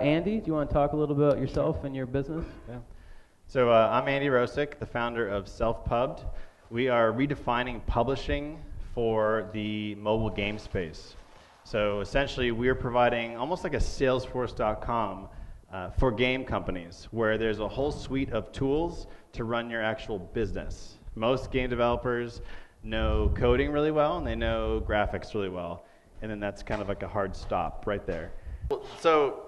Andy, do you want to talk a little bit about yourself and your business? Yeah. So I'm Andy Rosic, the founder of Selfpubd. We are redefining publishing for the mobile game space. So essentially, we're providing almost like a Salesforce.com for game companies, where there's a whole suite of tools to run your actual business. Most game developers know coding really well, and they know graphics really well. And then that's kind of like a hard stop right there. So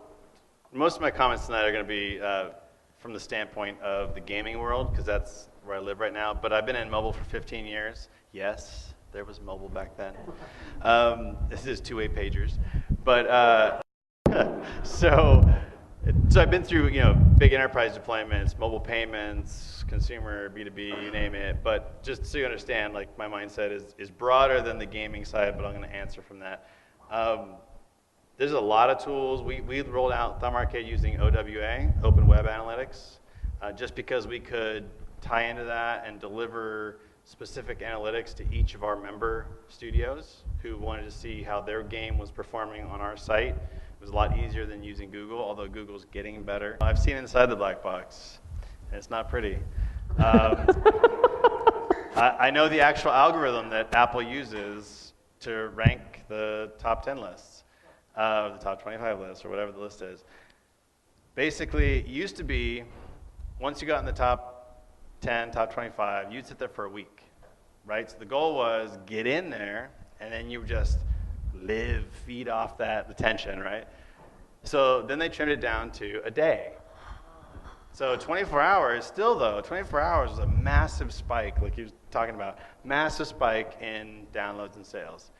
most of my comments tonight are going to be from the standpoint of the gaming world, because that's where I live right now. But I've been in mobile for 15 years. Yes, there was mobile back then. This is 2-way pagers. But so I've been through big enterprise deployments, mobile payments, consumer, B2B, you name it. But just so you understand, like, my mindset is broader than the gaming side, but I'm going to answer from that. There's a lot of tools. We rolled out Thumb Arcade using OWA, Open Web Analytics, just because we could tie into that and deliver specific analytics to each of our member studios who wanted to see how their game was performing on our site. It was a lot easier than using Google, although Google's getting better. I've seen inside the black box, and it's not pretty. I know the actual algorithm that Apple uses to rank the top 10 lists. The top 25 list, or whatever the list is. Basically, it used to be, once you got in the top 10, top 25, you'd sit there for a week, right? So the goal was get in there, and then you just feed off that attention, right? So then they trimmed it down to a day. So 24 hours, still though, 24 hours was a massive spike, like you were talking about, massive spike in downloads and sales.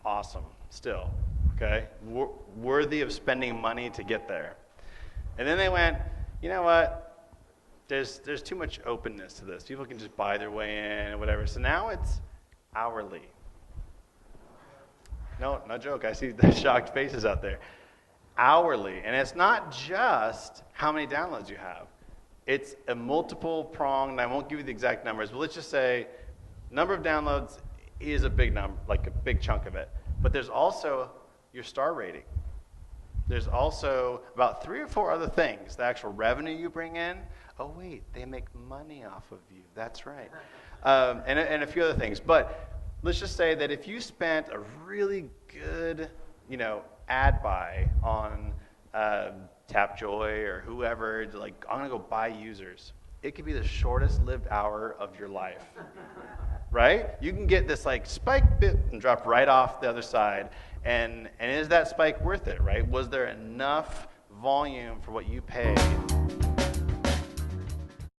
Awesome, still. Okay, worthy of spending money to get there. And then they went, you know what, there's too much openness to this. People can just buy their way in and whatever. So now it's hourly. No joke, I see the shocked faces out there. Hourly, and it's not just how many downloads you have. It's a multiple pronged, I won't give you the exact numbers, but let's just say number of downloads is a big number, like a big chunk of it. But there's also your star rating. There's also about 3 or 4 other things. The actual revenue you bring in. Oh wait, they make money off of you. That's right. And a few other things. But let's just say that if you spent a really good, ad buy on Tapjoy or whoever, like, I'm gonna go buy users. It could be the shortest lived hour of your life. Right? You can get this like spike bit and drop right off the other side. And is that spike worth it, right? Was there enough volume for what you paid?